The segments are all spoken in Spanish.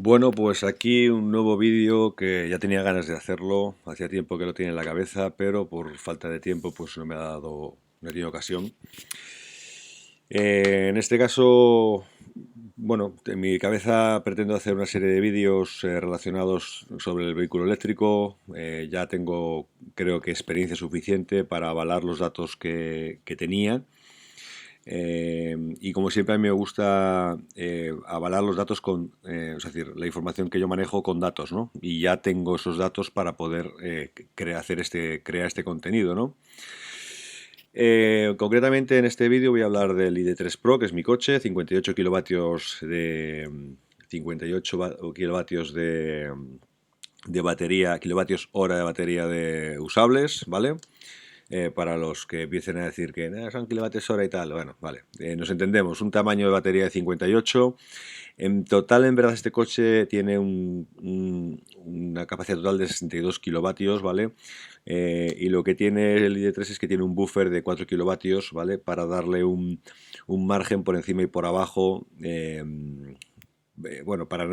Bueno, pues aquí un nuevo vídeo que ya tenía ganas de hacerlo, hacía tiempo que lo tenía en la cabeza, pero por falta de tiempo pues no he tenido ocasión. En este caso, bueno, en mi cabeza pretendo hacer una serie de vídeos relacionados sobre el vehículo eléctrico. Ya tengo, creo que, experiencia suficiente para avalar los datos que tenía. Y como siempre a mí me gusta avalar los datos es decir, la información que yo manejo con datos, ¿no? Y ya tengo esos datos para poder crear este contenido, ¿no? Concretamente en este vídeo voy a hablar del ID3 Pro, que es mi coche, 58 kilovatios de 58 kilovatios de batería, kilovatios hora de batería de usables, ¿vale? Para los que empiecen a decir que son kilovatios hora y tal, bueno, vale, nos entendemos, un tamaño de batería de 58. En total, en verdad, este coche tiene una capacidad total de 62 kilovatios, ¿vale? Y lo que tiene el ID3 es que tiene un buffer de 4 kilovatios, ¿vale? Para darle un margen por encima y por abajo. Bueno, para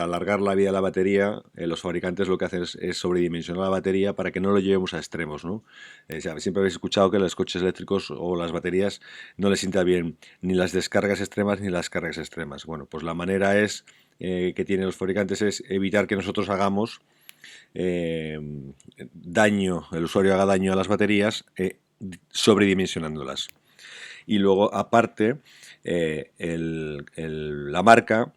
alargar la vida de la batería, los fabricantes lo que hacen es sobredimensionar la batería para que no lo llevemos a extremos, ¿no? Siempre habéis escuchado que los coches eléctricos o las baterías no les sienta bien ni las descargas extremas ni las cargas extremas. Bueno, pues la manera que tienen los fabricantes es evitar que nosotros hagamos eh, el usuario haga daño a las baterías sobredimensionándolas. Y luego, aparte, la marca,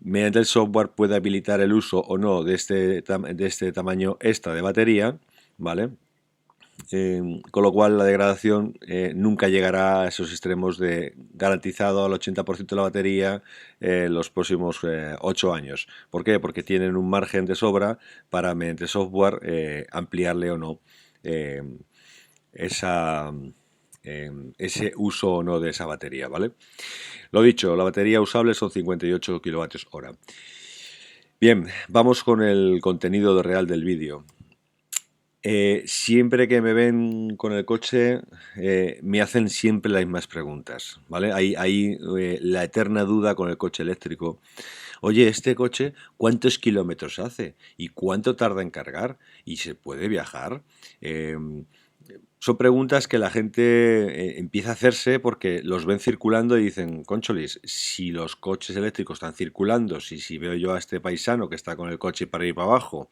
mediante el software, puede habilitar el uso o no de este tamaño extra de batería, ¿vale? Con lo cual la degradación nunca llegará a esos extremos de garantizado al 80% de la batería los próximos 8 años. ¿Por qué? Porque tienen un margen de sobra para, mediante software, ampliarle o no eh, esa, ese uso o no de esa batería, ¿vale? Lo dicho, la batería usable son 58 kilovatios hora. Bien, vamos con el contenido real del vídeo. Siempre que me ven con el coche, me hacen siempre las mismas preguntas, ¿vale? Hay la eterna duda con el coche eléctrico. Oye, ¿este coche cuántos kilómetros hace? ¿Y cuánto tarda en cargar? ¿Y se puede viajar? Eh, Son preguntas que la gente empieza a hacerse porque los ven circulando y dicen, cóncholis, si los coches eléctricos están circulando, si veo yo a este paisano que está con el coche para ir para abajo,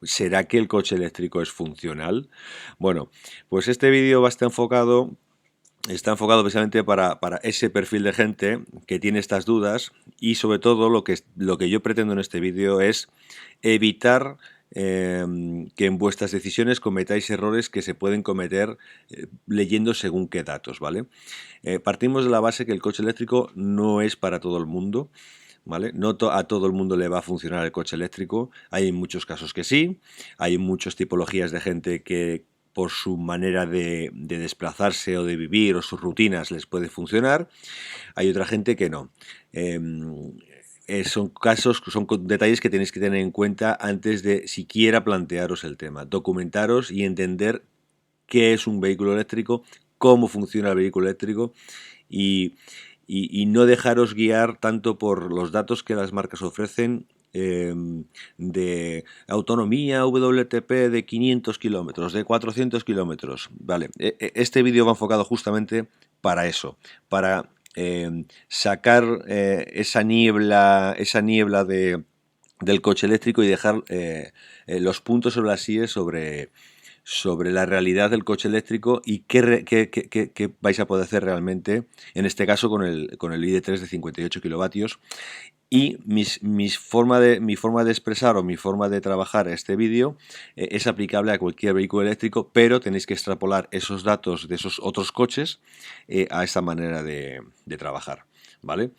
¿será que el coche eléctrico es funcional? Bueno, pues este vídeo está enfocado precisamente para ese perfil de gente que tiene estas dudas y sobre todo lo que yo pretendo en este vídeo es evitar que en vuestras decisiones cometáis errores que se pueden cometer leyendo según qué datos, ¿vale? Partimos de la base que el coche eléctrico no es para todo el mundo, ¿vale? No a todo el mundo le va a funcionar el coche eléctrico. Hay muchos casos que sí, hay muchas tipologías de gente que por su manera de desplazarse o de vivir o sus rutinas les puede funcionar. Hay otra gente que no. Son detalles que tenéis que tener en cuenta antes de siquiera plantearos el tema. Documentaros y entender qué es un vehículo eléctrico, cómo funciona el vehículo eléctrico y, y no dejaros guiar tanto por los datos que las marcas ofrecen de autonomía WLTP de 500 kilómetros, de 400 kilómetros. Vale, este vídeo va enfocado justamente para eso, para sacar esa niebla del coche eléctrico y dejar los puntos sobre las IES sobre la realidad del coche eléctrico y qué vais a poder hacer realmente, en este caso con el ID3 de 58 kilovatios. Y mi forma de expresar o mi forma de trabajar este vídeo es aplicable a cualquier vehículo eléctrico, pero tenéis que extrapolar esos datos de esos otros coches a esta manera de trabajar, ¿vale?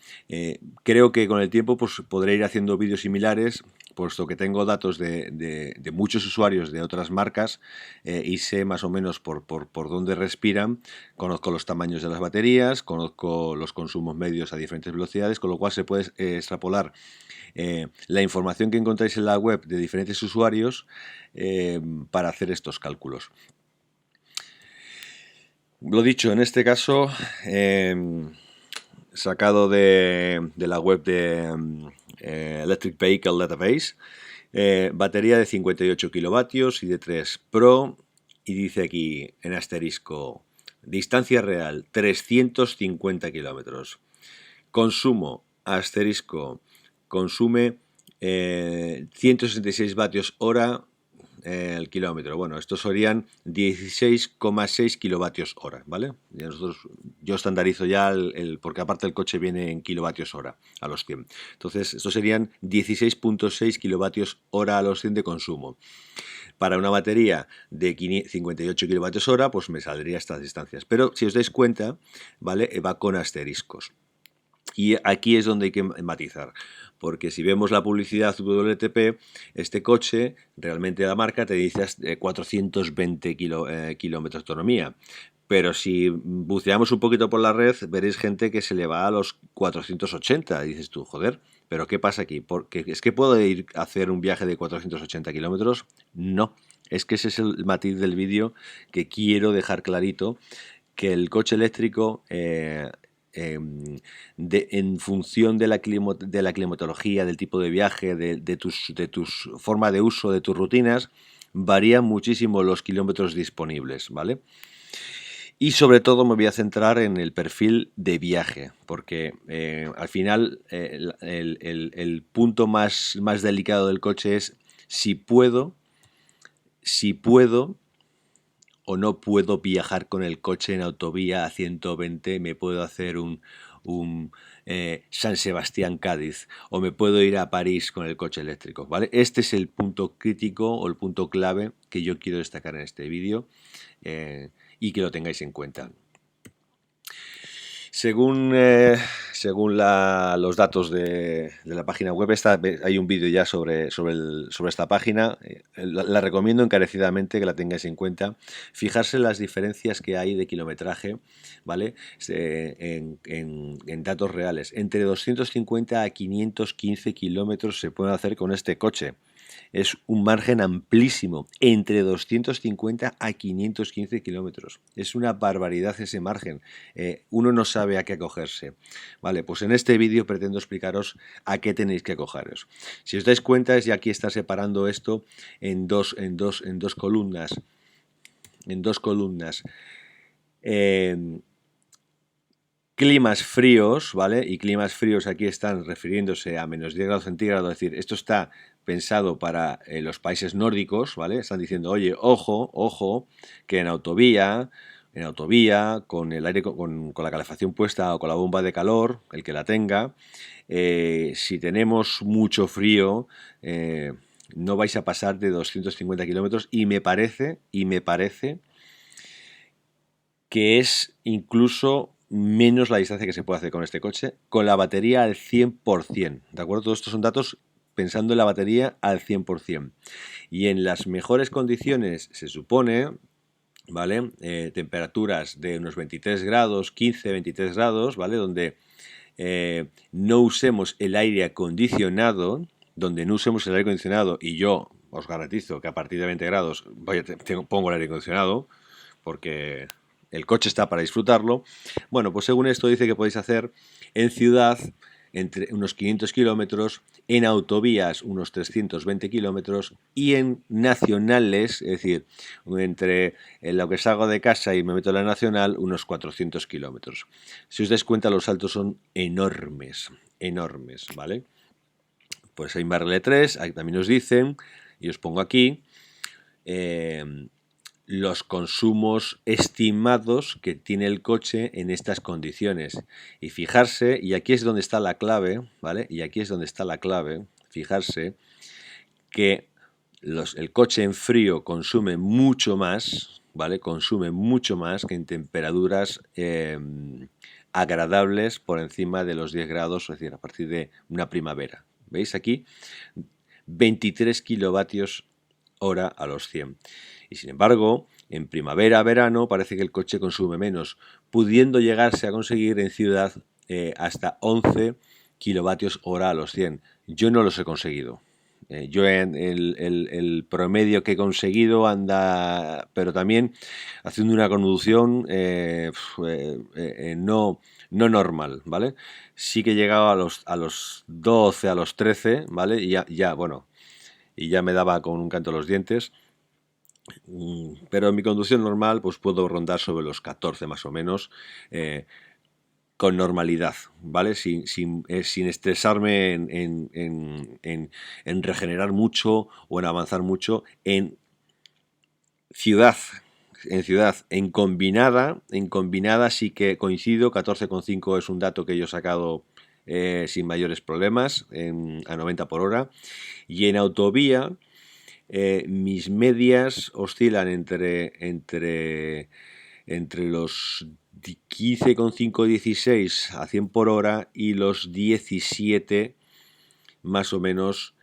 Creo que con el tiempo pues, podré ir haciendo vídeos similares, puesto que tengo datos de muchos usuarios de otras marcas y sé más o menos por dónde respiran, conozco los tamaños de las baterías, conozco los consumos medios a diferentes velocidades, con lo cual se puede extrapolar la información que encontráis en la web de diferentes usuarios para hacer estos cálculos. Lo dicho, en este caso, sacado de la web Electric Vehicle Database. Batería de 58 kilovatios y de 3 Pro. Y dice aquí en asterisco, distancia real 350 kilómetros. Consumo, asterisco, consume 166 vatios hora el kilómetro. Bueno, estos serían 16,6 kilovatios hora, ¿vale? Yo estandarizo ya porque aparte el coche viene en kilovatios hora a los 100. Entonces, estos serían 16,6 kilovatios hora a los 100 de consumo. Para una batería de 58 kilovatios hora, pues me saldría estas distancias. Pero si os dais cuenta, ¿vale? Va con asteriscos. Y aquí es donde hay que matizar, porque si vemos la publicidad WLTP, este coche, realmente la marca te dice 420 kilómetros de autonomía. Pero si buceamos un poquito por la red, veréis gente que se le va a los 480. Y dices tú, joder, ¿pero qué pasa aquí? Porque ¿es que puedo ir a hacer un viaje de 480 kilómetros? No, es que ese es el matiz del vídeo que quiero dejar clarito, que el coche eléctrico... en función de la climatología, del tipo de viaje, de tus forma de uso, de tus rutinas, varían muchísimo los kilómetros disponibles, ¿vale? Y sobre todo me voy a centrar en el perfil de viaje, porque al final el punto más delicado del coche es si puedo o no puedo viajar con el coche en autovía a 120, me puedo hacer un San Sebastián-Cádiz o me puedo ir a París con el coche eléctrico, ¿vale? Este es el punto crítico o el punto clave que yo quiero destacar en este vídeo y que lo tengáis en cuenta. Según los datos de la página web, hay un vídeo ya sobre esta página. La recomiendo encarecidamente que la tengáis en cuenta. Fijarse en las diferencias que hay de kilometraje, ¿vale? En datos reales. Entre 250 a 515 kilómetros se pueden hacer con este coche. Es un margen amplísimo, entre 250 a 515 kilómetros. Es una barbaridad ese margen. Uno no sabe a qué acogerse. Vale, pues en este vídeo pretendo explicaros a qué tenéis que acogeros. Si os dais cuenta, es ya aquí está separando esto en dos columnas. Climas fríos, ¿vale? Y climas fríos aquí están refiriéndose a menos 10 grados centígrados, es decir, esto está pensado para los países nórdicos, ¿vale? Están diciendo, oye, ojo, que en autovía, con el aire, con la calefacción puesta o con la bomba de calor, el que la tenga, si tenemos mucho frío, no vais a pasar de 250 kilómetros y me parece que es incluso menos la distancia que se puede hacer con este coche, con la batería al 100%, ¿de acuerdo? Todos estos son datos pensando en la batería al 100%. Y en las mejores condiciones se supone, ¿vale? Temperaturas de unos 23 grados, 15, 23 grados, ¿vale? Donde no usemos el aire acondicionado, y yo os garantizo que a partir de 20 grados pongo el aire acondicionado, porque el coche está para disfrutarlo. Bueno, pues según esto dice que podéis hacer en ciudad entre unos 500 kilómetros, en autovías unos 320 kilómetros y en nacionales, es decir, entre lo que salgo de casa y me meto en la nacional, unos 400 kilómetros. Si os dais cuenta, los saltos son enormes, ¿vale? Pues hay Marle 3, ahí también os dicen, y os pongo aquí, los consumos estimados que tiene el coche en estas condiciones. Y fijarse, y aquí es donde está la clave, ¿vale? Y aquí es donde está la clave, fijarse que el coche en frío consume mucho más, ¿vale? Consume mucho más que en temperaturas agradables por encima de los 10 grados, es decir, a partir de una primavera. ¿Veis aquí? 23 kilovatios hora a los 100. Y sin embargo, en primavera, verano, parece que el coche consume menos, pudiendo llegarse a conseguir en ciudad hasta 11 kilovatios hora a los 100. Yo no los he conseguido. Yo el promedio que he conseguido anda, pero también haciendo una conducción no normal, ¿vale? Sí que llegaba a los 12, a los 13, ¿vale? Y bueno, y ya me daba con un canto los dientes. Pero en mi conducción normal, pues puedo rondar sobre los 14 más o menos, con normalidad, ¿vale? Sin estresarme en regenerar mucho o en avanzar mucho ciudad. En ciudad, en combinada sí que coincido, 14,5 es un dato que yo he sacado sin mayores problemas, a 90 por hora. Y en autovía, mis medias oscilan entre los 15,5, 16 a 100 por hora y los 17 más o menos,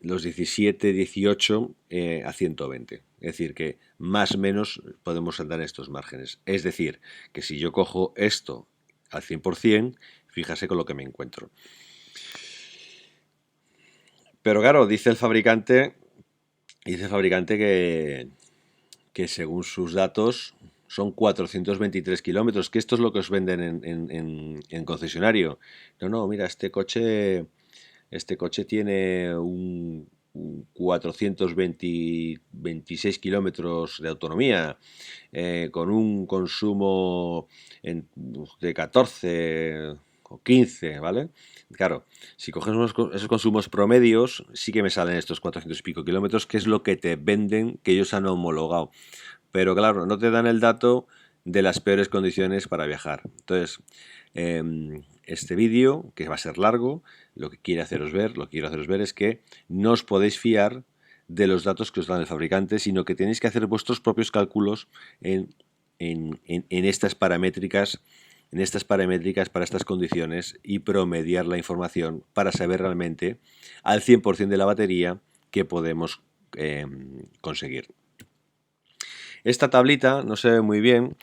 los 17, 18 a 120. Es decir, que más o menos podemos andar en estos márgenes. Es decir, que si yo cojo esto al 100%, fíjase con lo que me encuentro. Pero claro, dice el fabricante que según sus datos son 423 kilómetros, que esto es lo que os venden en concesionario. No, mira, este coche tiene un 426 kilómetros de autonomía, con un consumo de 14 o 15, ¿vale? Claro, si cogemos esos consumos promedios, sí que me salen estos 400 y pico kilómetros, que es lo que te venden, que ellos han homologado. Pero claro, no te dan el dato de las peores condiciones para viajar. Entonces, este vídeo, que va a ser largo, lo que quiero haceros ver es que no os podéis fiar de los datos que os dan el fabricante, sino que tenéis que hacer vuestros propios cálculos en estas paramétricas, para estas condiciones, y promediar la información para saber realmente al 100% de la batería que podemos conseguir. Esta tablita no se ve muy bien.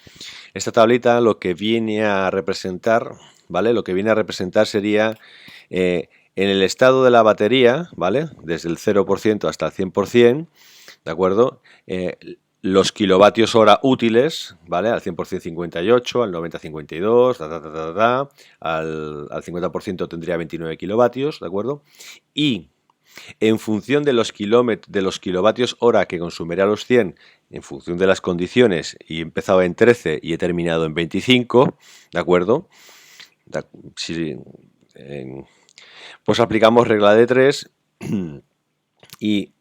Esta tablita lo que viene a representar, ¿vale? Lo que viene a representar sería en el estado de la batería, ¿vale? Desde el 0% hasta el 100%, ¿de acuerdo? Los kilovatios hora útiles, ¿vale? Al 100% 58, al 90 52, al 50% tendría 29 kilovatios, ¿de acuerdo? Y en función de los kilovatios hora que consumiré a los 100, en función de las condiciones, y he empezado en 13 y he terminado en 25, ¿de acuerdo? Pues aplicamos regla de 3 y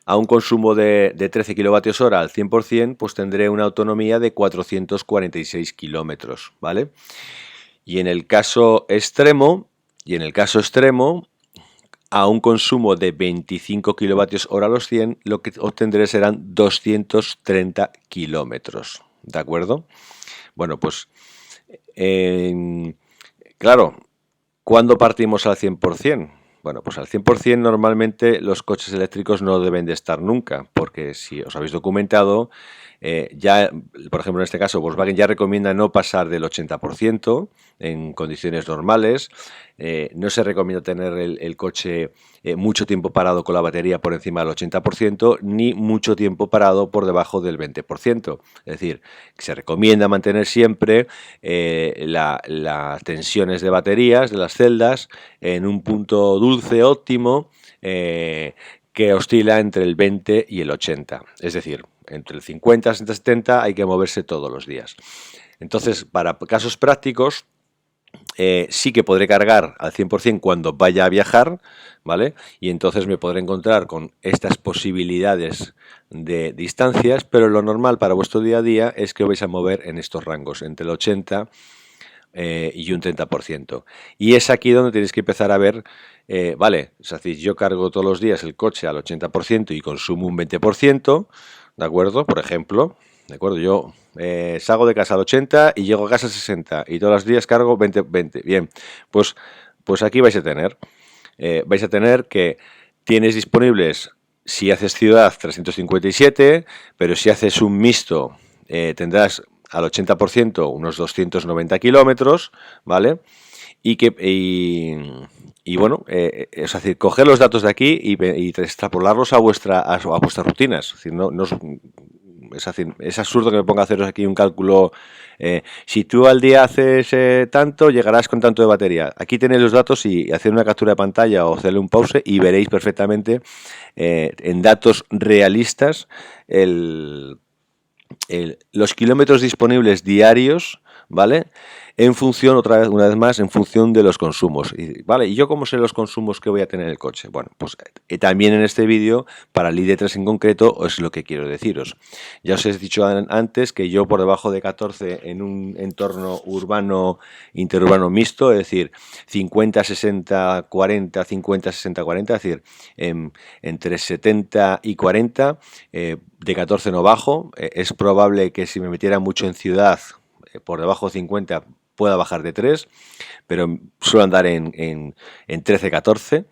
a un consumo de 13 kilovatios hora al 100%, pues tendré una autonomía de 446 kilómetros, ¿vale? Y en el caso extremo, a un consumo de 25 kilovatios hora a los 100, lo que obtendré serán 230 kilómetros, ¿de acuerdo? Bueno, pues, claro, ¿cuándo partimos al 100%? Bueno, pues al 100% normalmente los coches eléctricos no deben de estar nunca, porque si os habéis documentado, ya, por ejemplo, en este caso, Volkswagen ya recomienda no pasar del 80% en condiciones normales. No se recomienda tener el coche mucho tiempo parado con la batería por encima del 80%, ni mucho tiempo parado por debajo del 20%. Es decir, se recomienda mantener siempre las tensiones de baterías de las celdas en un punto dulce óptimo, que oscila entre el 20 y el 80. Es decir, entre el 50 y el 70 hay que moverse todos los días. Entonces, para casos prácticos, sí que podré cargar al 100% cuando vaya a viajar, ¿vale? Y entonces me podré encontrar con estas posibilidades de distancias, pero lo normal para vuestro día a día es que os vais a mover en estos rangos, entre el 80 y un 30%. Y es aquí donde tenéis que empezar a ver, vale, es decir, yo cargo todos los días el coche al 80% y consumo un 20%, ¿de acuerdo? Por ejemplo, ¿de acuerdo? Yo salgo de casa al 80 y llego a casa al 60 y todos los días cargo 20. Bien, pues aquí vais a tener que tienes disponibles, si haces ciudad, 357, pero si haces un mixto, tendrás al 80% unos 290 kilómetros, ¿vale? Y bueno, es decir, coger los datos de aquí y extrapolarlos a vuestras rutinas. Es decir, es absurdo que me ponga a haceros aquí un cálculo. Si tú al día haces tanto, llegarás con tanto de batería. Aquí tenéis los datos y hacer una captura de pantalla o hacerle un pause y veréis perfectamente en datos realistas los kilómetros disponibles diarios, ¿vale? En función, una vez más, en función de los consumos. ¿Vale? ¿Y yo cómo sé los consumos que voy a tener en el coche? Bueno, pues también en este vídeo, para el ID3 en concreto, es lo que quiero deciros. Ya os he dicho antes que yo por debajo de 14 en un entorno urbano, interurbano mixto, es decir, 50, 60, 40, 50, 60, 40, es decir, entre 70 y 40, de 14 no bajo. Es probable que si me metiera mucho en ciudad, por debajo de 50 pueda bajar de 3, pero suelo andar en 13, 14.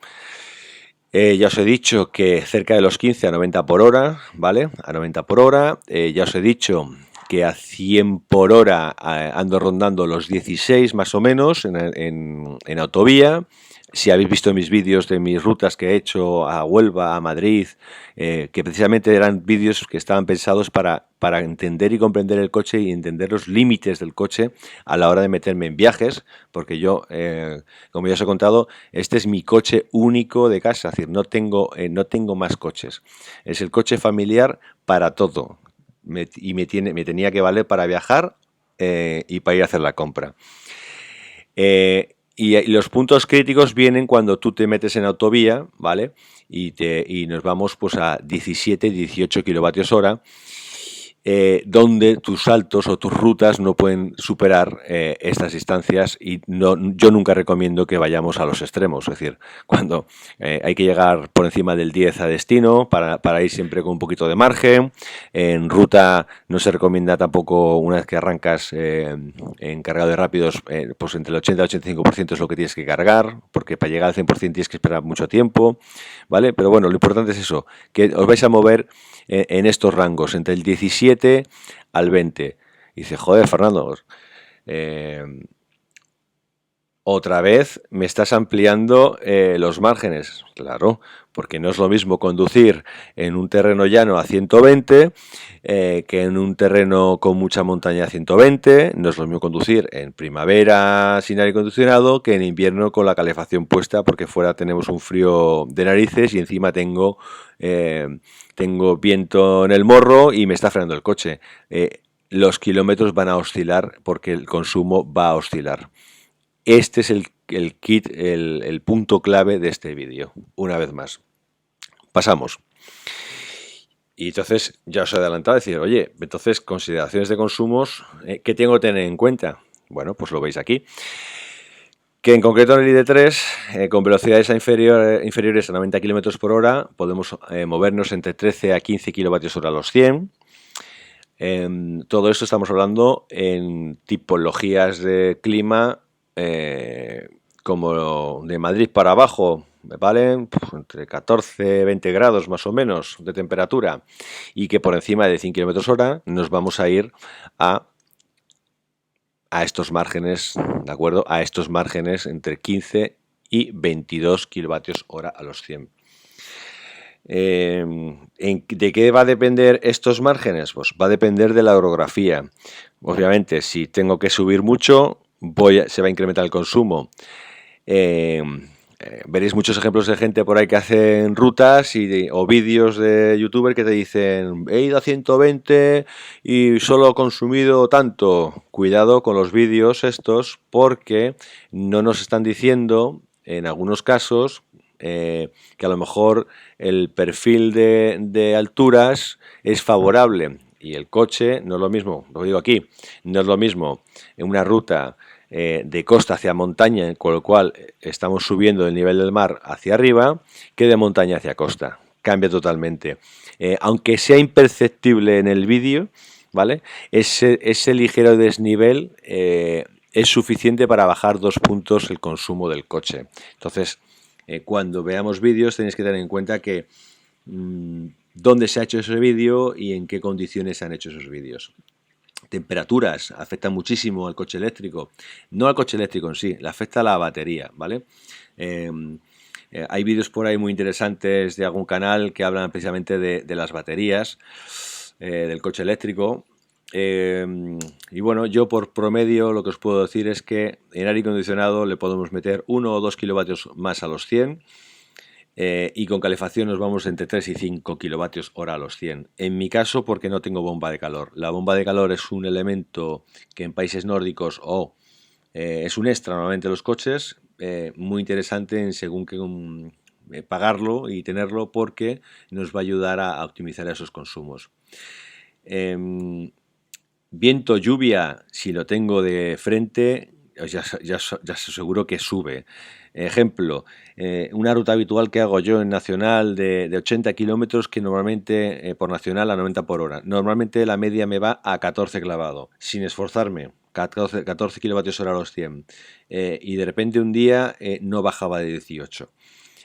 Ya os he dicho que cerca de los 15 a 90 por hora, ¿vale? A 90 por hora. Ya os he dicho que a 100 por hora ando rondando los 16 más o menos en autovía. Si habéis visto mis vídeos de mis rutas que he hecho a Huelva, a Madrid, que precisamente eran vídeos que estaban pensados para entender y comprender el coche y entender los límites del coche a la hora de meterme en viajes, porque yo, como ya os he contado, este es mi coche único de casa, es decir, no tengo más coches. Es el coche familiar para todo me tenía que valer para viajar y para ir a hacer la compra. Y los puntos críticos vienen cuando tú te metes en autovía, ¿vale? Y nos vamos pues a 17, 18 kilovatios hora, donde tus saltos o tus rutas no pueden superar estas distancias y yo nunca recomiendo que vayamos a los extremos, es decir, cuando hay que llegar por encima del 10 a destino para ir siempre con un poquito de margen. En ruta no se recomienda tampoco, una vez que arrancas en cargado de rápidos, pues entre el 80 y el 85% es lo que tienes que cargar, porque para llegar al 100% tienes que esperar mucho tiempo, ¿vale? Pero bueno, lo importante es eso, que os vais a mover en estos rangos, entre el 17 al 20. Y dice, joder, Fernando, otra vez me estás ampliando los márgenes. Claro, porque no es lo mismo conducir en un terreno llano a 120 que en un terreno con mucha montaña a 120. No es lo mismo conducir en primavera sin aire acondicionado que en invierno con la calefacción puesta, porque fuera tenemos un frío de narices y encima tengo viento en el morro y me está frenando el coche. Los kilómetros van a oscilar porque el consumo va a oscilar. Este es el kit, el punto clave de este vídeo. Una vez más. Pasamos. Y entonces ya os he adelantado a decir, oye, entonces consideraciones de consumos, ¿qué tengo que tener en cuenta? Bueno, pues lo veis aquí. Que en concreto en el ID3, con velocidades inferiores a 90 km por hora, podemos movernos entre 13 a 15 kWh a los 100. Todo esto estamos hablando en tipologías de clima como de Madrid para abajo, ¿vale? Pues entre 14 y 20 grados más o menos de temperatura, y que por encima de 100 km hora nos vamos a ir a estos márgenes, ¿de acuerdo? A estos márgenes entre 15 y 22 kilovatios hora a los 100. ¿De qué va a depender estos márgenes? Pues va a depender de la orografía. Obviamente, si tengo que subir mucho, se va a incrementar el consumo. Veréis muchos ejemplos de gente por ahí que hacen rutas o vídeos de youtuber que te dicen, he ido a 120 y solo he consumido tanto. Cuidado con los vídeos estos, porque no nos están diciendo, en algunos casos, que a lo mejor el perfil de alturas es favorable y el coche no es lo mismo, lo digo aquí, no es lo mismo en una ruta de costa hacia montaña, con lo cual estamos subiendo el nivel del mar hacia arriba, que de montaña hacia costa. Cambia totalmente. Aunque sea imperceptible en el vídeo, ¿vale? Ese ligero desnivel es suficiente para bajar 2 puntos el consumo del coche. Entonces, cuando veamos vídeos tenéis que tener en cuenta que dónde se ha hecho ese vídeo y en qué condiciones se han hecho esos vídeos. Temperaturas afectan muchísimo al coche eléctrico, no al coche eléctrico en sí, le afecta a la batería, ¿vale? Hay vídeos por ahí muy interesantes de algún canal que hablan precisamente de las baterías. del coche eléctrico. Y bueno, yo por promedio lo que os puedo decir es que en aire acondicionado le podemos meter 1 o 2 kilovatios más a los 100, y con calefacción nos vamos entre 3 y 5 kilovatios hora a los 100. En mi caso, porque no tengo bomba de calor. La bomba de calor es un elemento que en países nórdicos es un extra normalmente en los coches, muy interesante en según qué pagarlo y tenerlo, porque nos va a ayudar a optimizar esos consumos. Viento, lluvia, si lo tengo de frente, ya seguro que sube. Ejemplo, una ruta habitual que hago yo en Nacional de 80 kilómetros, que normalmente por Nacional a 90 por hora. Normalmente la media me va a 14 clavado, sin esforzarme. 14 kilovatios hora a los 100. Y de repente un día no bajaba de 18.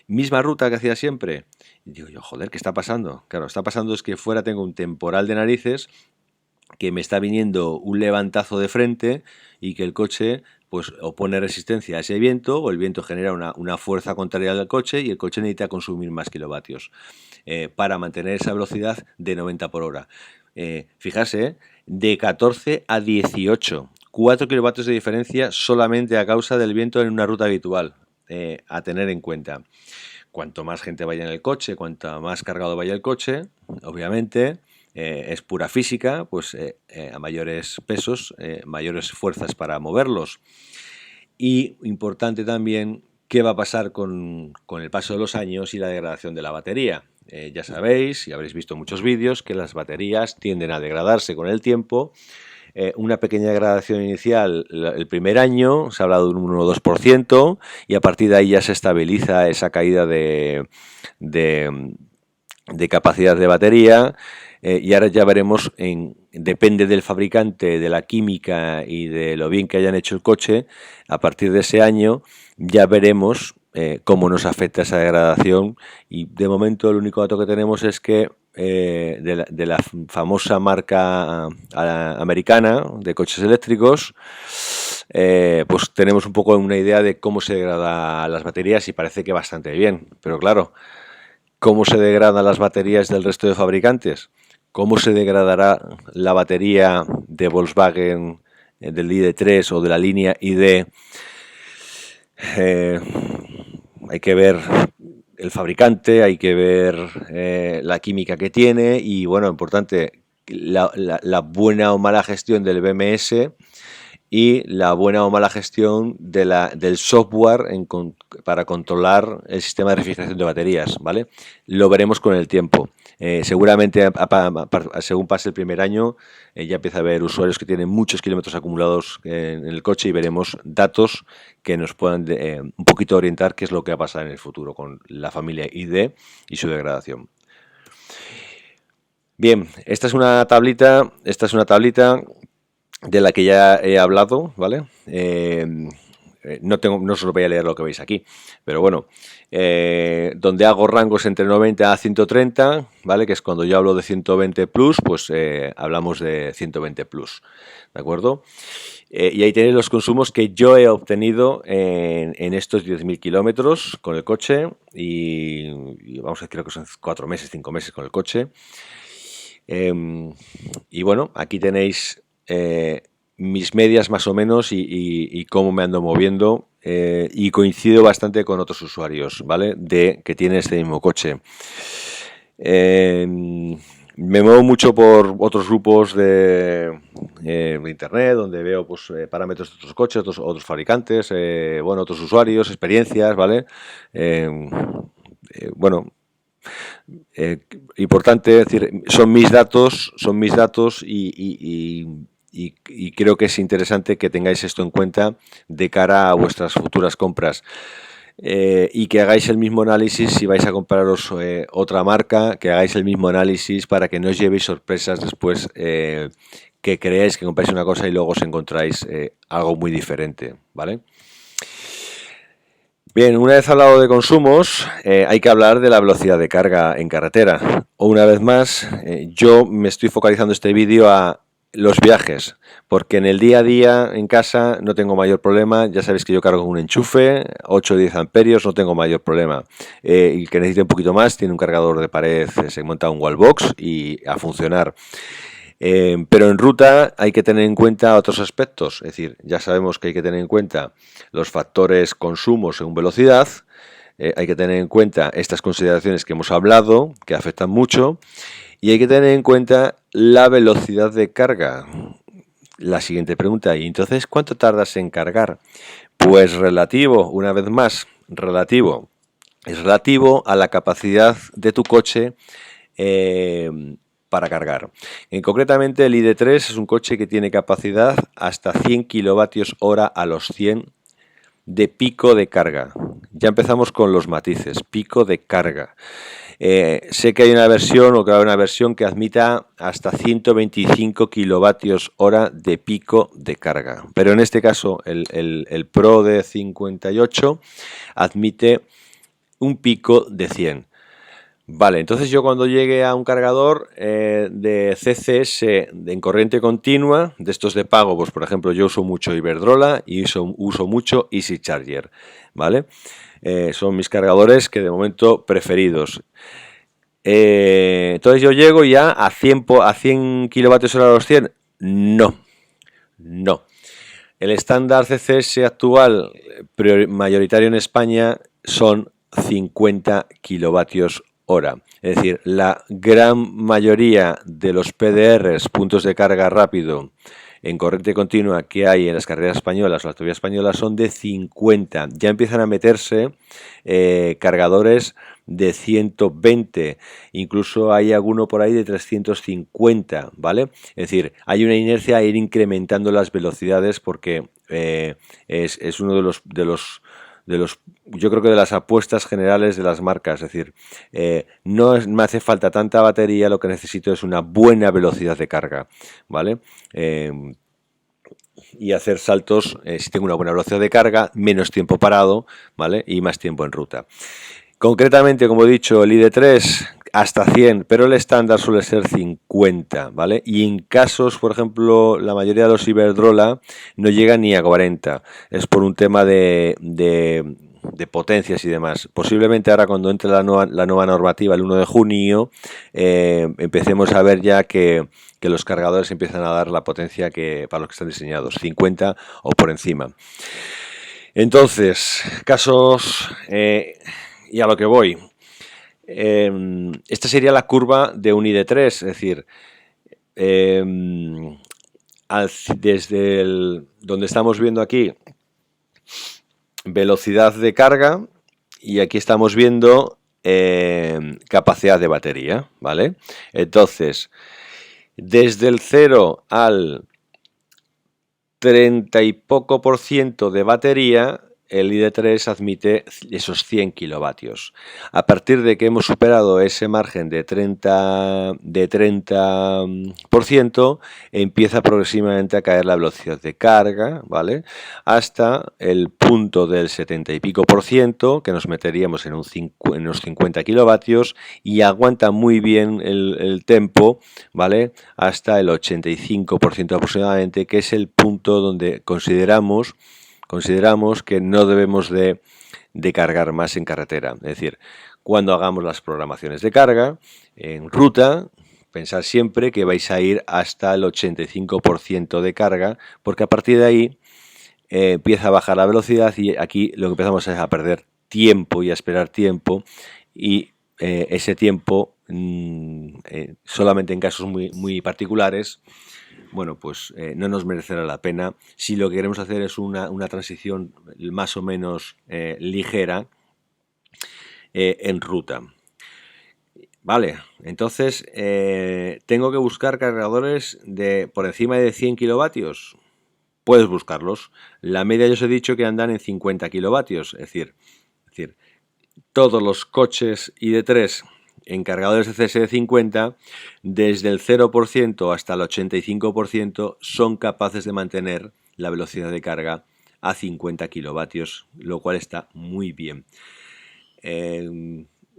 Misma ruta que hacía siempre. Y digo yo, joder, ¿qué está pasando? Claro, está pasando es que fuera tengo un temporal de narices, que me está viniendo un levantazo de frente y que el coche pues opone resistencia a ese viento, o el viento genera una fuerza contraria al coche y el coche necesita consumir más kilovatios para mantener esa velocidad de 90 por hora. Fijarse, de 14 a 18, 4 kilovatios de diferencia solamente a causa del viento en una ruta habitual, a tener en cuenta. Cuanto más gente vaya en el coche, cuanto más cargado vaya el coche, obviamente es pura física, pues a mayores pesos, mayores fuerzas para moverlos. Y importante también, ¿qué va a pasar con el paso de los años y la degradación de la batería? Ya sabéis, y habréis visto muchos vídeos, que las baterías tienden a degradarse con el tiempo. Una pequeña degradación inicial el primer año, se ha hablado de un 1 o 2%, y a partir de ahí ya se estabiliza esa caída de capacidad de batería. Y ahora ya veremos, depende del fabricante, de la química y de lo bien que hayan hecho el coche, a partir de ese año ya veremos cómo nos afecta esa degradación. Y de momento el único dato que tenemos es que de la famosa marca americana de coches eléctricos, pues tenemos un poco una idea de cómo se degradan las baterías, y parece que bastante bien. Pero claro, ¿cómo se degradan las baterías del resto de fabricantes? ¿Cómo se degradará la batería de Volkswagen, del ID3 o de la línea ID? Hay que ver el fabricante, hay que ver la química que tiene y, bueno, importante, la buena o mala gestión del BMS y la buena o mala gestión del software para controlar el sistema de refrigeración de baterías, ¿vale? Lo veremos con el tiempo. Seguramente según pase el primer año ya empieza a haber usuarios que tienen muchos kilómetros acumulados en el coche, y veremos datos que nos puedan un poquito orientar qué es lo que va a pasar en el futuro con la familia ID y su degradación. Bien, esta es una tablita de la que ya he hablado, ¿vale? No os lo voy a leer lo que veis aquí, pero bueno, donde hago rangos entre 90 a 130, ¿vale? Que es cuando yo hablo de 120 plus, pues hablamos de 120 plus, ¿de acuerdo? Y ahí tenéis los consumos que yo he obtenido en estos 10.000 kilómetros con el coche, y vamos a decir que son 4 meses, 5 meses con el coche. Y bueno, aquí tenéis mis medias más o menos y cómo me ando moviendo, y coincido bastante con otros usuarios, ¿vale? Que tienen este mismo coche. Me muevo mucho por otros grupos de internet, donde veo pues parámetros de otros coches, otros fabricantes, bueno, otros usuarios, experiencias, ¿vale? Bueno, importante, es decir, son mis datos y creo que es interesante que tengáis esto en cuenta de cara a vuestras futuras compras, y que hagáis el mismo análisis si vais a compraros otra marca, que hagáis el mismo análisis para que no os llevéis sorpresas después, que creáis que compráis una cosa y luego os encontráis algo muy diferente, ¿vale? Bien, una vez hablado de consumos, hay que hablar de la velocidad de carga en carretera. Una vez más, yo me estoy focalizando este vídeo a Los viajes, porque en el día a día en casa no tengo mayor problema, ya sabéis que yo cargo con un enchufe, 8 o 10 amperios, no tengo mayor problema. Y que necesite un poquito más, tiene un cargador de pared, se monta un wallbox y a funcionar. Pero en ruta hay que tener en cuenta otros aspectos, es decir, ya sabemos que hay que tener en cuenta los factores consumo según velocidad, hay que tener en cuenta estas consideraciones que hemos hablado, que afectan mucho, y hay que tener en cuenta la velocidad de carga. La siguiente pregunta, ¿y entonces cuánto tardas en cargar? Pues relativo, una vez más, relativo. Es relativo a la capacidad de tu coche para cargar. Concretamente el ID3 es un coche que tiene capacidad hasta 100 kilovatios hora a los 100 de pico de carga. Ya empezamos con los matices, pico de carga. Sé que hay una versión o que va a haber una versión que admita hasta 125 kilovatios hora de pico de carga. Pero en este caso el Pro de 58 admite un pico de 100. Vale, entonces yo cuando llegue a un cargador de CCS en corriente continua, de estos de pago, pues por ejemplo yo uso mucho Iberdrola y uso mucho Easy Charger, ¿vale? Son mis cargadores que de momento preferidos. Entonces yo llego ya a 100 kilovatios hora a los 100. No, no. El estándar CCS actual mayoritario en España son 50 kilovatios hora. Es decir, la gran mayoría de los PDRs, puntos de carga rápido, en corriente continua que hay en las carreteras españolas o las autovías españolas son de 50. Ya empiezan a meterse cargadores de 120, incluso hay alguno por ahí de 350, ¿vale? Es decir, hay una inercia a ir incrementando las velocidades porque es uno de los yo creo que de las apuestas generales de las marcas, es decir, no me hace falta tanta batería, lo que necesito es una buena velocidad de carga, ¿vale? Y hacer saltos, si tengo una buena velocidad de carga, menos tiempo parado, ¿vale? Y más tiempo en ruta. Concretamente, como he dicho, el ID3 hasta 100, pero el estándar suele ser 50, ¿vale? Y en casos, por ejemplo, la mayoría de los Iberdrola no llegan ni a 40. Es por un tema de potencias y demás. Posiblemente ahora cuando entre la nueva normativa el 1 de junio, empecemos a ver ya que los cargadores empiezan a dar la potencia que para los que están diseñados, 50 o por encima. Entonces, casos... y a lo que voy, esta sería la curva de un ID3, es decir, desde donde estamos viendo aquí velocidad de carga y aquí estamos viendo capacidad de batería, ¿vale? Entonces, desde el 0 al 30 y poco por ciento de batería, el ID3 admite esos 100 kilovatios. A partir de que hemos superado ese margen de 30%, empieza progresivamente a caer la velocidad de carga, ¿vale? Hasta el punto del 70 y pico por ciento, que nos meteríamos en unos 50 kilovatios, y aguanta muy bien el tempo, ¿vale? Hasta el 85% aproximadamente, que es el punto donde consideramos que no debemos de cargar más en carretera. Es decir, cuando hagamos las programaciones de carga en ruta, pensad siempre que vais a ir hasta el 85% de carga, porque a partir de ahí empieza a bajar la velocidad y aquí lo que empezamos es a perder tiempo y a esperar tiempo, y ese tiempo solamente en casos muy, muy particulares, bueno, pues no nos merecerá la pena si lo que queremos hacer es una transición más o menos ligera en ruta. Vale, entonces tengo que buscar cargadores de por encima de 100 kilovatios. Puedes buscarlos. La media yo os he dicho que andan en 50 kilovatios, es decir, todos los coches ID3 en cargadores de CS de 50, desde el 0% hasta el 85% son capaces de mantener la velocidad de carga a 50 kilovatios, lo cual está muy bien.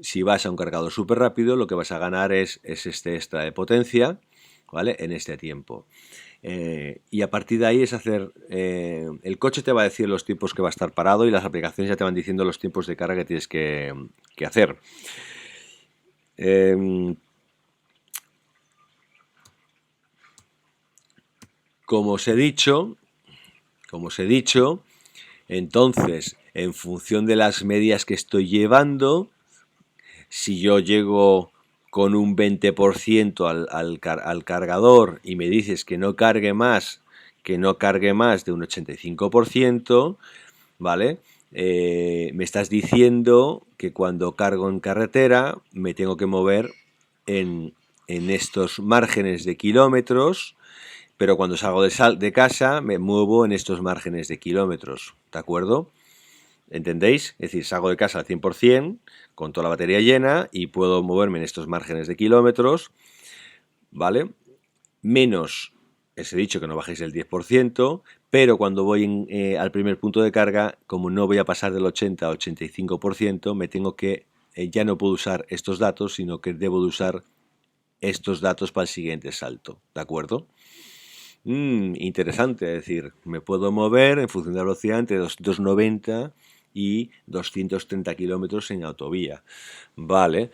Si vas a un cargador súper rápido, lo que vas a ganar es este extra de potencia, ¿vale? En este tiempo. Y a partir de ahí es hacer... el coche te va a decir los tiempos que va a estar parado y las aplicaciones ya te van diciendo los tiempos de carga que tienes que hacer. Como os he dicho, entonces, en función de las medidas que estoy llevando, si yo llego con un 20% al cargador y me dices que no cargue más de un 85%, ¿vale? Me estás diciendo que cuando cargo en carretera me tengo que mover en estos márgenes de kilómetros, pero cuando salgo de casa me muevo en estos márgenes de kilómetros, ¿de acuerdo? ¿Entendéis? Es decir, salgo de casa al 100% con toda la batería llena y puedo moverme en estos márgenes de kilómetros, ¿vale? Menos, os he dicho que no bajéis el 10%, pero cuando voy al primer punto de carga, como no voy a pasar del 80 al 85%, me tengo que, ya no puedo usar estos datos, sino que debo de usar estos datos para el siguiente salto, ¿de acuerdo? Interesante, es decir, me puedo mover en función de la velocidad entre 290 y 230 kilómetros en autovía. Vale.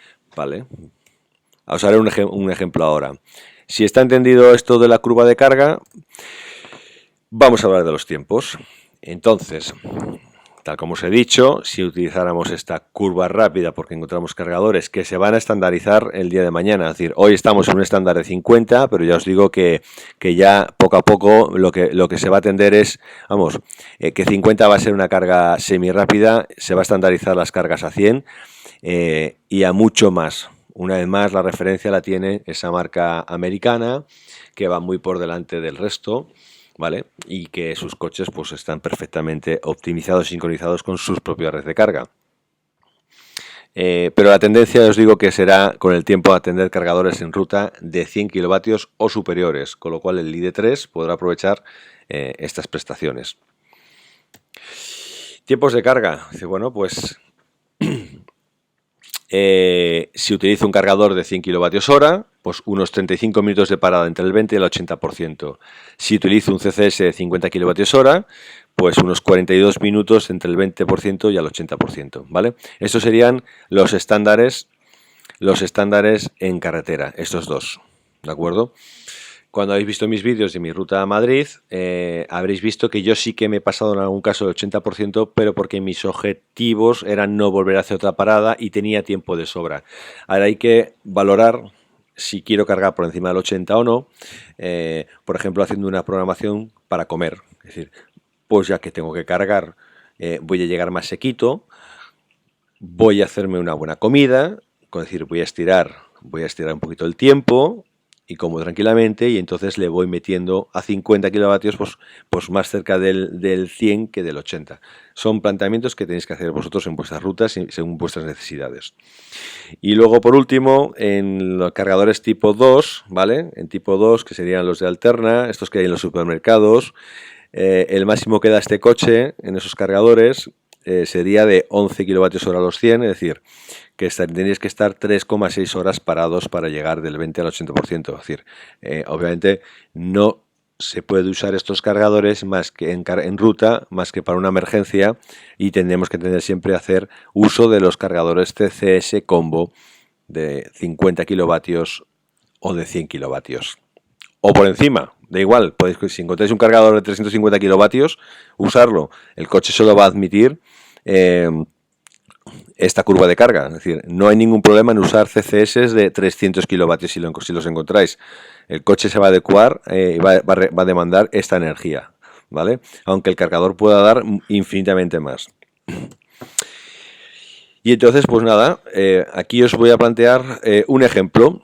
Os haré un ejemplo ahora. Si está entendido esto de la curva de carga, vamos a hablar de los tiempos. Entonces, tal como os he dicho, si utilizáramos esta curva rápida, porque encontramos cargadores que se van a estandarizar el día de mañana, es decir, hoy estamos en un estándar de 50, pero ya os digo que ya poco a poco lo que se va a tender es, que 50 va a ser una carga semi-rápida, se va a estandarizar las cargas a 100 y a mucho más. Una vez más, la referencia la tiene esa marca americana, que va muy por delante del resto, ¿vale? Y que sus coches pues están perfectamente optimizados, sincronizados con sus propias redes de carga. Pero la tendencia, os digo, que será con el tiempo atender cargadores en ruta de 100 kilovatios o superiores, con lo cual el ID3 podrá aprovechar estas prestaciones. Tiempos de carga. Dice, bueno, pues si utilizo un cargador de 100 kilovatios hora, pues unos 35 minutos de parada entre el 20 y el 80%. Si utilizo un CCS de 50 kilovatios hora, pues unos 42 minutos entre el 20% y el 80%, ¿vale? Estos serían los estándares en carretera, estos dos, ¿de acuerdo? Cuando habéis visto mis vídeos de mi ruta a Madrid, habréis visto que yo sí que me he pasado en algún caso el 80%, pero porque mis objetivos eran no volver a hacer otra parada y tenía tiempo de sobra. Ahora hay que valorar si quiero cargar por encima del 80 o no, por ejemplo, haciendo una programación para comer. Es decir, pues ya que tengo que cargar, voy a llegar más sequito, voy a hacerme una buena comida, es decir, voy a estirar un poquito el tiempo y como tranquilamente, y entonces le voy metiendo a 50 kilovatios pues más cerca del 100 que del 80. Son planteamientos que tenéis que hacer vosotros en vuestras rutas según vuestras necesidades. Y luego, por último, en los cargadores tipo 2, ¿vale? En tipo 2, que serían los de Alterna, estos que hay en los supermercados, el máximo que da este coche en esos cargadores sería de 11 kilovatios hora a los 100, es decir, que tendríais que estar 3,6 horas parados para llegar del 20 al 80%. Es decir, obviamente no se puede usar estos cargadores más que en ruta, más que para una emergencia, y tendremos que tener siempre hacer uso de los cargadores CCS combo de 50 kilovatios o de 100 kilovatios. O por encima, da igual, si encontráis un cargador de 350 kilovatios, usarlo. El coche solo va a admitir esta curva de carga. Es decir, no hay ningún problema en usar CCS de 300 kilovatios si los encontráis. El coche se va a adecuar y va a demandar esta energía, ¿vale? Aunque el cargador pueda dar infinitamente más. Y entonces, pues nada, aquí os voy a plantear un ejemplo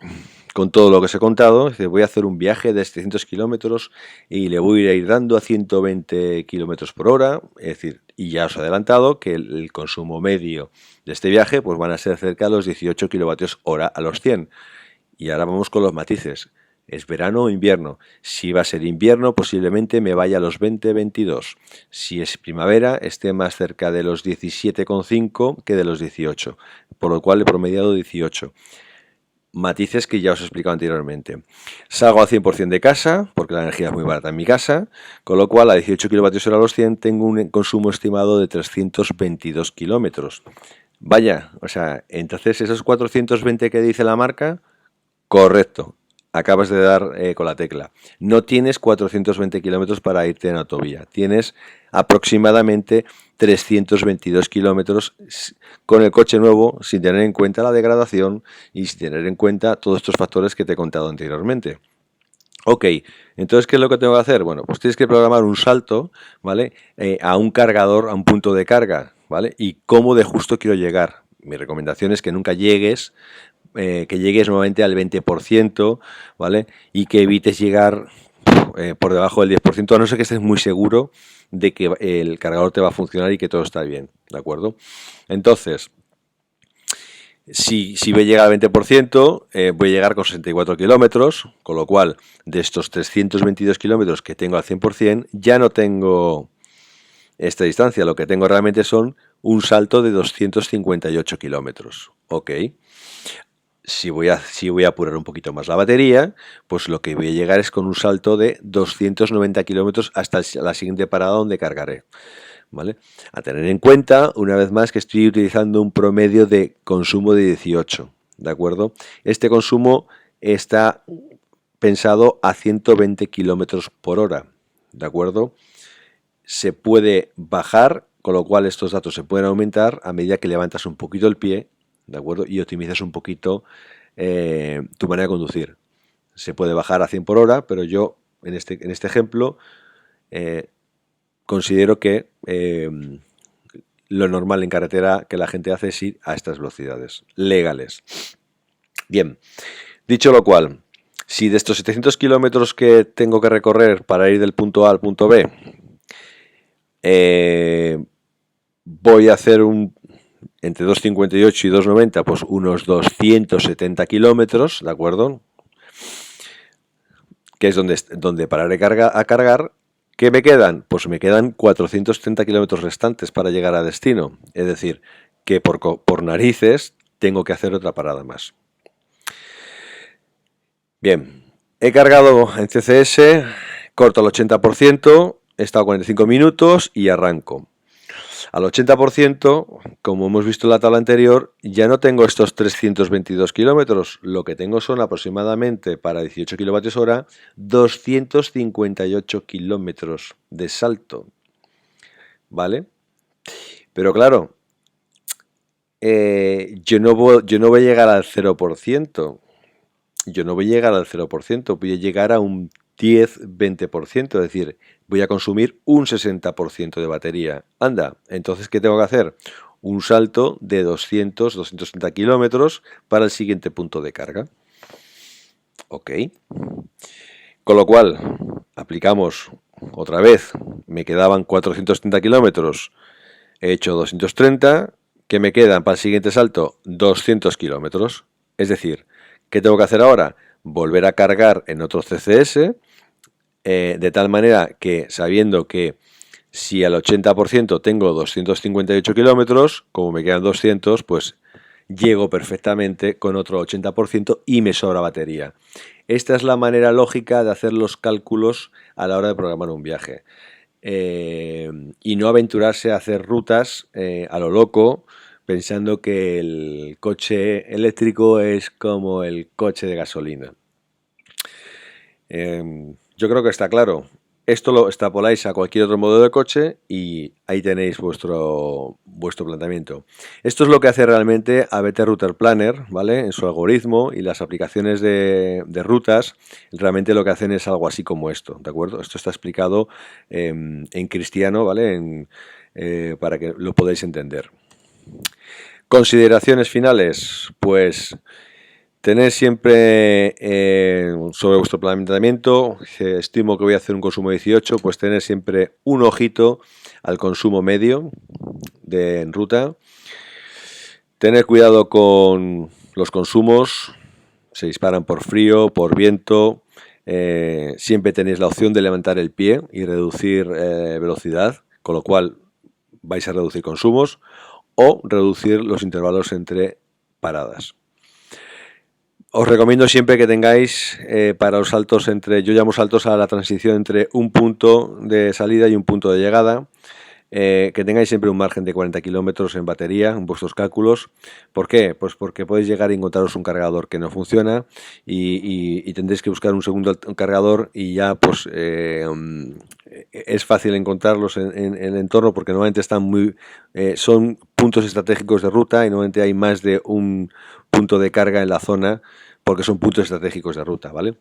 con todo lo que os he contado. Voy a hacer un viaje de 700 kilómetros y le voy a ir dando a 120 kilómetros por hora, es decir, y ya os he adelantado que el consumo medio de este viaje pues van a ser cerca de los 18 kilovatios hora a los 100. Y ahora vamos con los matices. ¿Es verano o invierno? Si va a ser invierno, posiblemente me vaya a los 20-22. Si es primavera, esté más cerca de los 17,5 que de los 18, por lo cual he promediado 18. matices que ya os he explicado anteriormente. Salgo al 100% de casa, porque la energía es muy barata en mi casa, con lo cual a 18 kWh a los 100 tengo un consumo estimado de 322 kilómetros. Vaya, o sea, entonces esos 420 que dice la marca, correcto, acabas de dar con la tecla. No tienes 420 kilómetros para irte en autovía, tienes aproximadamente 322 kilómetros con el coche nuevo, sin tener en cuenta la degradación y sin tener en cuenta todos estos factores que te he contado anteriormente. Ok, entonces, ¿qué es lo que tengo que hacer? Bueno, pues tienes que programar un salto, ¿vale? A un cargador, a un punto de carga, ¿vale? Y cómo de justo quiero llegar. Mi recomendación es que nunca llegues, que llegues nuevamente al 20%, ¿vale? Y que evites llegar por debajo del 10%, a no ser que estés muy seguro de que el cargador te va a funcionar y que todo está bien, ¿de acuerdo? Entonces, si voy a llegar al 20%, voy a llegar con 64 kilómetros, con lo cual de estos 322 kilómetros que tengo al 100%, ya no tengo esta distancia, lo que tengo realmente son un salto de 258 kilómetros. Ok. Si voy a apurar un poquito más la batería, pues lo que voy a llegar es con un salto de 290 kilómetros hasta la siguiente parada donde cargaré. ¿Vale? A tener en cuenta, una vez más, que estoy utilizando un promedio de consumo de 18, ¿de acuerdo? Este consumo está pensado a 120 kilómetros por hora, ¿de acuerdo? Se puede bajar, con lo cual estos datos se pueden aumentar a medida que levantas un poquito el pie, ¿de acuerdo? Y optimizas un poquito tu manera de conducir. Se puede bajar a 100 por hora, pero yo, en este ejemplo, considero que lo normal en carretera que la gente hace es ir a estas velocidades legales. Bien, dicho lo cual, si de estos 700 kilómetros que tengo que recorrer para ir del punto A al punto B, voy a hacer entre 2,58 y 2,90, pues unos 270 kilómetros, ¿de acuerdo? Que es donde pararé a cargar. ¿Qué me quedan? Pues me quedan 430 kilómetros restantes para llegar a destino. Es decir, que por narices tengo que hacer otra parada más. Bien, he cargado en CCS, corto al 80%, he estado 45 minutos y arranco. Al 80%, como hemos visto en la tabla anterior, ya no tengo estos 322 kilómetros. Lo que tengo son aproximadamente, para 18 kilovatios hora, 258 kilómetros de salto. ¿Vale? Pero claro, yo no voy a llegar al 0%. Yo no voy a llegar al 0%, voy a llegar a un 10-20%, es decir, voy a consumir un 60% de batería. Anda, entonces, ¿qué tengo que hacer? Un salto de 230 kilómetros para el siguiente punto de carga. Ok. Con lo cual, aplicamos otra vez, me quedaban 430 kilómetros, he hecho 230, ¿qué me quedan para el siguiente salto? 200 kilómetros. Es decir, ¿qué tengo que hacer ahora? Volver a cargar en otro CCS, de tal manera que, sabiendo que si al 80% tengo 258 kilómetros, como me quedan 200, pues llego perfectamente con otro 80% y me sobra batería. Esta es la manera lógica de hacer los cálculos a la hora de programar un viaje. Y no aventurarse a hacer rutas a lo loco, pensando que el coche eléctrico es como el coche de gasolina. Yo creo que está claro. Esto lo extrapoláis a cualquier otro modelo de coche y ahí tenéis vuestro planteamiento. Esto es lo que hace realmente ABT Router Planner, ¿vale? En su algoritmo, y las aplicaciones de rutas realmente lo que hacen es algo así como esto, ¿de acuerdo? Esto está explicado en cristiano, ¿vale? Para que lo podáis entender. Consideraciones finales, pues tener siempre sobre vuestro planteamiento, estimo que voy a hacer un consumo de 18, pues tener siempre un ojito al consumo medio en ruta. Tener cuidado con los consumos, se disparan por frío, por viento. Siempre tenéis la opción de levantar el pie y reducir velocidad, con lo cual vais a reducir consumos o reducir los intervalos entre paradas. Os recomiendo siempre que tengáis para los saltos yo llamo saltos a la transición entre un punto de salida y un punto de llegada, que tengáis siempre un margen de 40 kilómetros en batería en vuestros cálculos. ¿Por qué? Pues porque podéis llegar a encontraros un cargador que no funciona y tendréis que buscar un segundo cargador y ya pues es fácil encontrarlos en el entorno porque normalmente son puntos estratégicos de ruta y normalmente hay más de un punto de carga en la zona porque son puntos estratégicos de ruta, ¿vale?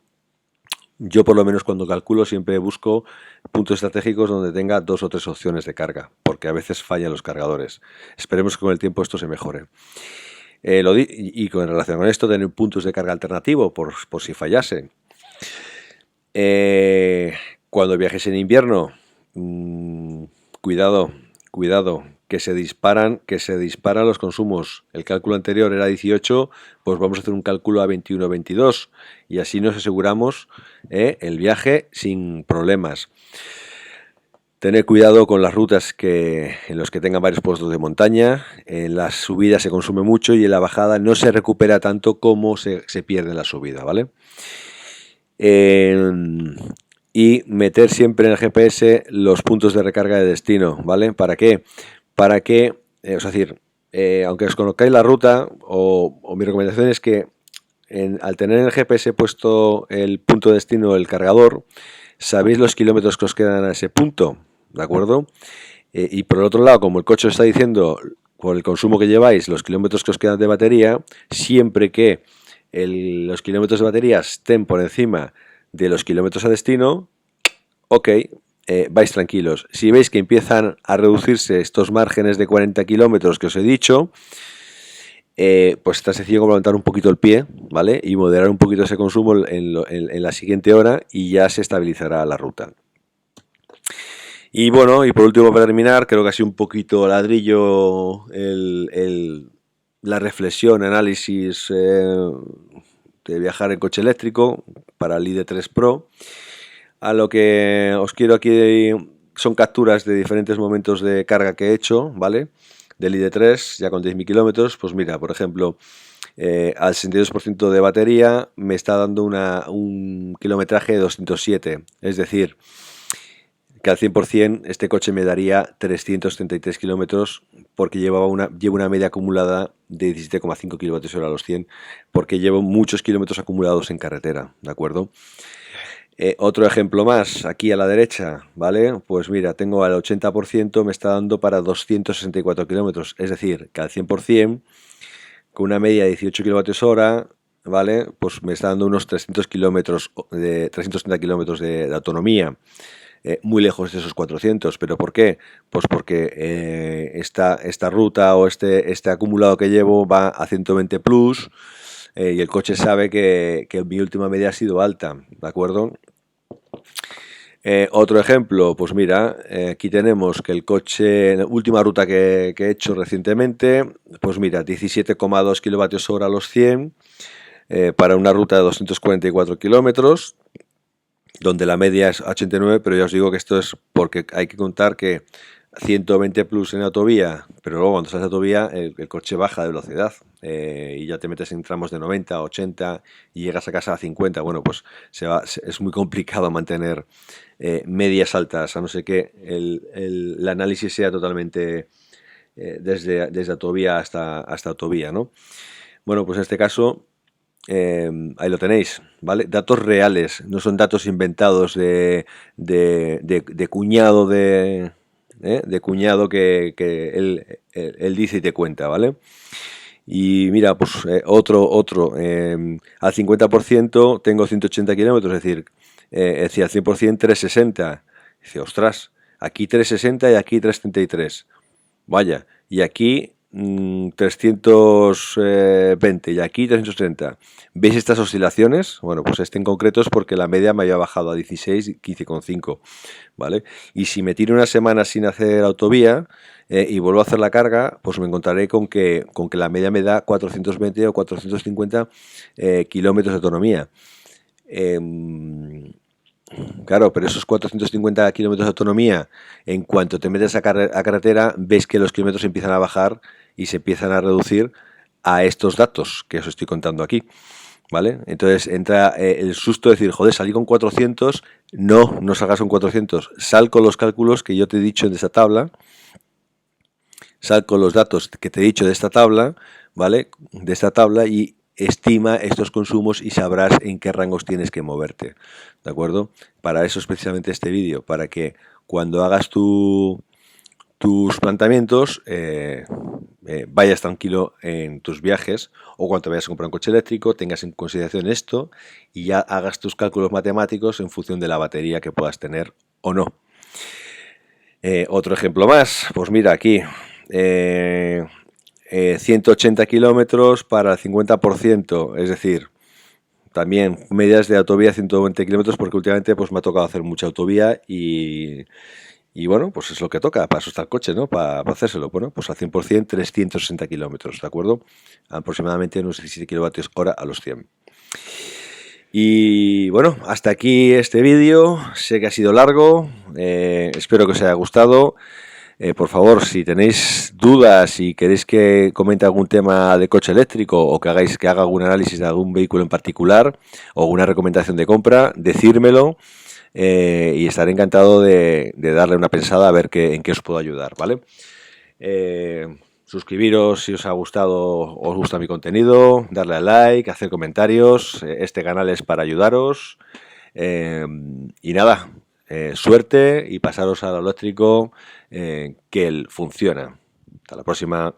Yo por lo menos cuando calculo siempre busco puntos estratégicos donde tenga 2 o 3 opciones de carga, porque a veces fallan los cargadores. Esperemos que con el tiempo esto se mejore. Y con relación con esto, tener puntos de carga alternativo por si fallase. Cuando viajes en invierno, cuidado, que se disparan los consumos. El cálculo anterior era 18, pues vamos a hacer un cálculo a 21 22 y así nos aseguramos el viaje sin problemas. Tener cuidado con las rutas en los que tengan varios puestos de montaña. En las subidas se consume mucho y en la bajada no se recupera tanto como se pierde en la subida, ¿vale? Y meter siempre en el GPS los puntos de recarga de destino, ¿vale? ¿Para qué? Para que, aunque os conozcáis la ruta, o mi recomendación es que al tener en el GPS puesto el punto de destino, el cargador, sabéis los kilómetros que os quedan a ese punto, ¿de acuerdo? Y por el otro lado, como el coche os está diciendo, por el consumo que lleváis, los kilómetros que os quedan de batería, siempre que los kilómetros de batería estén por encima de los kilómetros a destino, ok, vais tranquilos. Si veis que empiezan a reducirse estos márgenes de 40 kilómetros que os he dicho, pues está sencillo como levantar un poquito el pie, ¿vale? Y moderar un poquito ese consumo en la siguiente hora y ya se estabilizará la ruta. Y bueno, y por último para terminar, creo que ha sido un poquito ladrillo la reflexión, análisis de viajar en coche eléctrico para el ID3 Pro. A lo que os quiero aquí son capturas de diferentes momentos de carga que he hecho, ¿vale? Del ID3, ya con 10.000 kilómetros, pues mira, por ejemplo, al 62% de batería me está dando un kilometraje de 207, es decir, que al 100% este coche me daría 333 kilómetros porque llevo una media acumulada de 17,5 kilómetros hora a los 100 porque llevo muchos kilómetros acumulados en carretera, ¿de acuerdo? Otro ejemplo más, aquí a la derecha, ¿vale? Pues mira, tengo al 80%, me está dando para 264 kilómetros, es decir, que al 100%, con una media de 18 kilómetros hora, ¿vale? Pues me está dando unos 330 kilómetros de autonomía. Muy lejos de esos 400, ¿pero por qué? Pues porque esta ruta o este acumulado que llevo va a 120 plus y el coche sabe que mi última media ha sido alta, ¿de acuerdo? Otro ejemplo, pues mira, aquí tenemos que el coche, la última ruta que he hecho recientemente, pues mira, 17,2 kilovatios hora a los 100 para una ruta de 244 kilómetros, donde la media es 89, pero ya os digo que esto es porque hay que contar que 120 plus en autovía, pero luego cuando sales de autovía el coche baja de velocidad y ya te metes en tramos de 90, 80 y llegas a casa a 50. Bueno, pues es muy complicado mantener medias altas, a no ser que el análisis sea totalmente desde autovía hasta autovía, ¿no? Bueno, pues en este caso ahí lo tenéis, ¿vale? Datos reales, no son datos inventados de cuñado de cuñado que él dice y te cuenta, ¿vale? Y mira, pues otro al 50% tengo 180 kilómetros, es decir, al 100% 360. Dice, ostras, aquí 360 y aquí 333. Vaya, y aquí 320 y aquí 330. ¿Veis estas oscilaciones? Bueno, pues este en concreto es porque la media me había bajado a 16, 15,5, ¿vale? Y si me tiro una semana sin hacer autovía y vuelvo a hacer la carga, pues me encontraré con que la media me da 420 o 450 kilómetros de autonomía. Claro, pero esos 450 kilómetros de autonomía, en cuanto te metes a carretera, ves que los kilómetros empiezan a bajar y se empiezan a reducir a estos datos que os estoy contando aquí. ¿vale? Entonces entra el susto de decir, joder, salí con 400, no salgas con 400, sal con los cálculos que yo te he dicho en esta tabla, sal con los datos que te he dicho de esta tabla, ¿vale? De esta tabla y estima estos consumos y sabrás en qué rangos tienes que moverte, ¿de acuerdo? Para eso especialmente este vídeo, para que cuando hagas tus planteamientos vayas tranquilo en tus viajes o cuando vayas a comprar un coche eléctrico tengas en consideración esto y ya hagas tus cálculos matemáticos en función de la batería que puedas tener o no. Otro ejemplo más, pues mira aquí, 180 kilómetros para el 50%, es decir, también medidas de autovía 120 kilómetros porque últimamente pues me ha tocado hacer mucha autovía y bueno, pues es lo que toca, para eso está el coche, ¿no? Para hacérselo. Bueno, pues al 100%, 360 kilómetros, ¿de acuerdo? Aproximadamente unos 17 kilovatios hora a los 100. Y bueno, hasta aquí este vídeo. Sé que ha sido largo, espero que os haya gustado. Por favor, si tenéis dudas y queréis que comente algún tema de coche eléctrico o que haga algún análisis de algún vehículo en particular o alguna recomendación de compra, decírmelo. Y estaré encantado de darle una pensada a ver en qué os puedo ayudar, ¿vale? Suscribiros si os ha gustado, os gusta mi contenido, darle a like, hacer comentarios, este canal es para ayudaros. Y nada, suerte y pasaros al eléctrico, que él funciona. Hasta la próxima.